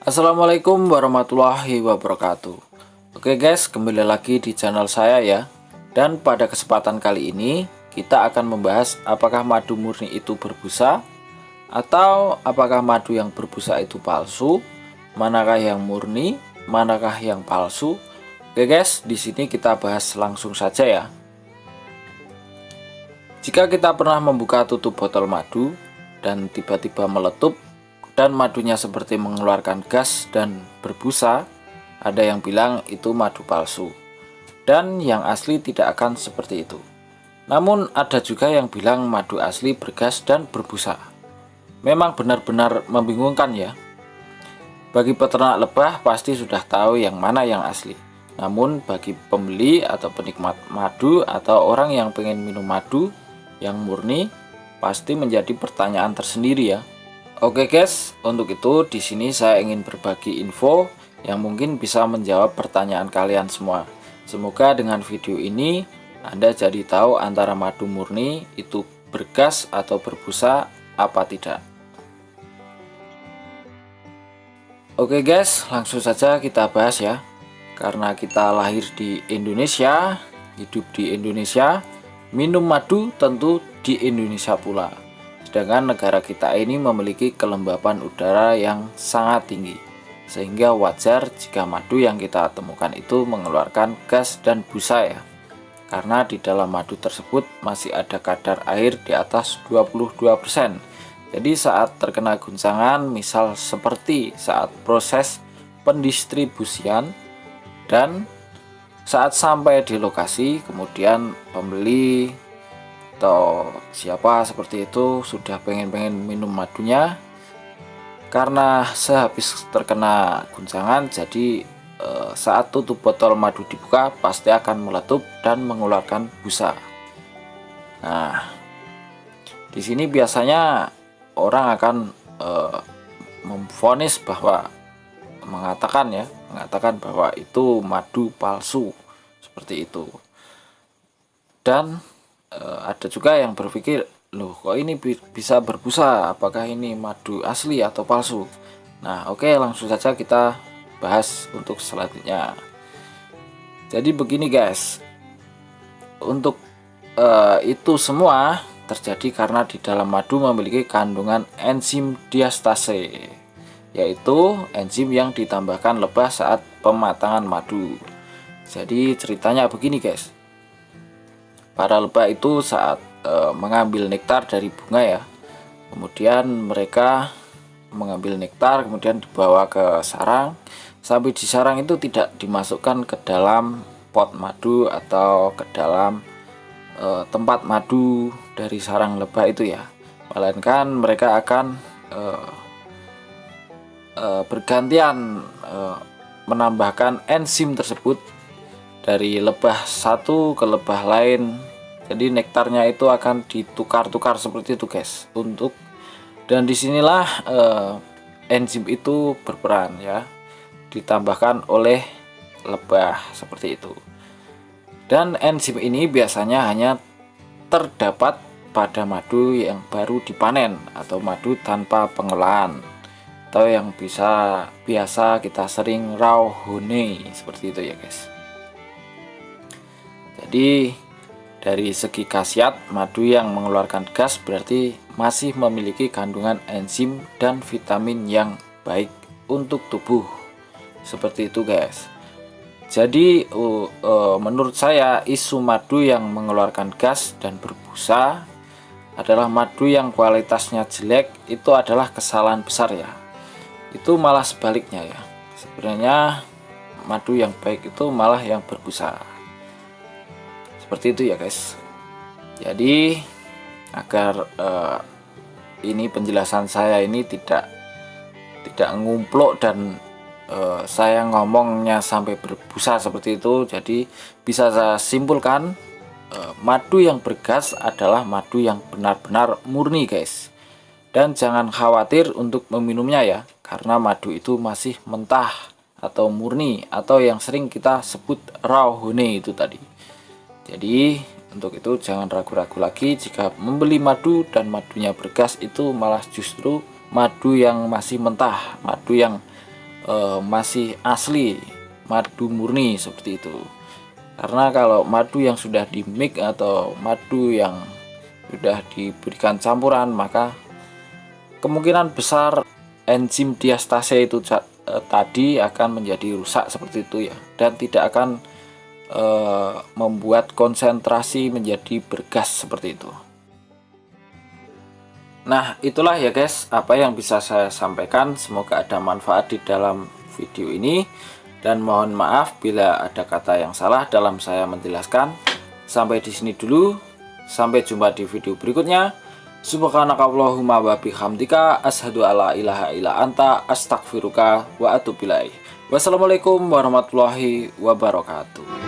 Assalamualaikum warahmatullahi wabarakatuh. Oke guys, kembali lagi di channel saya ya. Dan pada kesempatan kali ini kita akan membahas apakah madu murni itu berbusa atau apakah madu yang berbusa itu palsu, manakah yang murni, manakah yang palsu. Oke guys, di sini kita bahas langsung saja ya. Jika kita pernah membuka tutup botol madu dan tiba-tiba meletup dan madunya seperti mengeluarkan gas dan berbusa, ada yang bilang itu madu palsu, dan yang asli tidak akan seperti itu. Namun ada juga yang bilang madu asli bergas dan berbusa. Memang benar-benar membingungkan ya. Bagi peternak lebah pasti sudah tahu yang mana yang asli. Namun bagi pembeli atau penikmat madu atau orang yang pengen minum madu yang murni, pasti menjadi pertanyaan tersendiri ya. Oke guys, untuk itu di sini saya ingin berbagi info yang mungkin bisa menjawab pertanyaan kalian semua. Semoga dengan video ini Anda jadi tahu antara madu murni itu bergas atau berbusa apa tidak. Oke guys, langsung saja kita bahas ya. Karena kita lahir di Indonesia, hidup di Indonesia, minum madu tentu di Indonesia pula. Sedangkan negara kita ini memiliki kelembapan udara yang sangat tinggi, sehingga wajar jika madu yang kita temukan itu mengeluarkan gas dan busa ya. Karena di dalam madu tersebut masih ada kadar air di atas 22%. Jadi saat terkena guncangan, misal seperti saat proses pendistribusian dan saat sampai di lokasi, kemudian pembeli atau siapa seperti itu sudah pengen minum madunya, karena sehabis terkena guncangan jadi saat tutup botol madu dibuka pasti akan meletup dan mengeluarkan busa. Nah, di sini biasanya orang akan memvonis bahwa mengatakan bahwa itu madu palsu seperti itu. Dan ada juga yang berpikir, loh kok ini bisa berbusa, apakah ini madu asli atau palsu? Nah oke, langsung saja kita bahas untuk selanjutnya. Jadi begini guys, untuk itu semua terjadi karena di dalam madu memiliki kandungan enzim diastase, yaitu enzim yang ditambahkan lebah saat pematangan madu. Jadi ceritanya begini guys, para lebah itu saat mengambil nektar dari bunga ya, kemudian mereka mengambil nektar kemudian dibawa ke sarang. Sampai di sarang itu tidak dimasukkan ke dalam pot madu atau ke dalam tempat madu dari sarang lebah itu ya, melainkan mereka akan bergantian menambahkan enzim tersebut dari lebah satu ke lebah lain. Jadi nektarnya itu akan ditukar-tukar seperti itu guys, dan disinilah enzim itu berperan ya, ditambahkan oleh lebah seperti itu. Dan enzim ini biasanya hanya terdapat pada madu yang baru dipanen atau madu tanpa pengolahan, atau yang biasa kita sering raw honey seperti itu ya guys. Jadi dari segi khasiat, madu yang mengeluarkan gas berarti masih memiliki kandungan enzim dan vitamin yang baik untuk tubuh. Seperti itu guys. Jadi menurut saya isu madu yang mengeluarkan gas dan berbusa adalah madu yang kualitasnya jelek, itu adalah kesalahan besar ya. Itu malah sebaliknya ya. Sebenarnya madu yang baik itu malah yang berbusa. Seperti itu ya guys. Jadi agar ini penjelasan saya ini tidak ngumplok dan saya ngomongnya sampai berbusa seperti itu, jadi bisa saya simpulkan madu yang bergas adalah madu yang benar-benar murni guys. Dan jangan khawatir untuk meminumnya ya, karena madu itu masih mentah atau murni, atau yang sering kita sebut raw honey itu tadi. Jadi untuk itu jangan ragu-ragu lagi jika membeli madu dan madunya bergas, itu malah justru madu yang masih mentah, madu yang masih asli madu murni seperti itu. Karena kalau madu yang sudah di mix atau madu yang sudah diberikan campuran, maka kemungkinan besar enzim diastase itu tadi akan menjadi rusak seperti itu ya, dan tidak akan membuat konsentrasi menjadi bergas seperti itu. Nah, itulah ya guys apa yang bisa saya sampaikan. Semoga ada manfaat di dalam video ini, dan mohon maaf bila ada kata yang salah dalam saya menjelaskan. Sampai di sini dulu. Sampai jumpa di video berikutnya. Subhanakallahumma wa bihamdika asyhadu alla ilaha illa anta astaghfiruka wa atubu ilaik. Wassalamualaikum warahmatullahi wabarakatuh.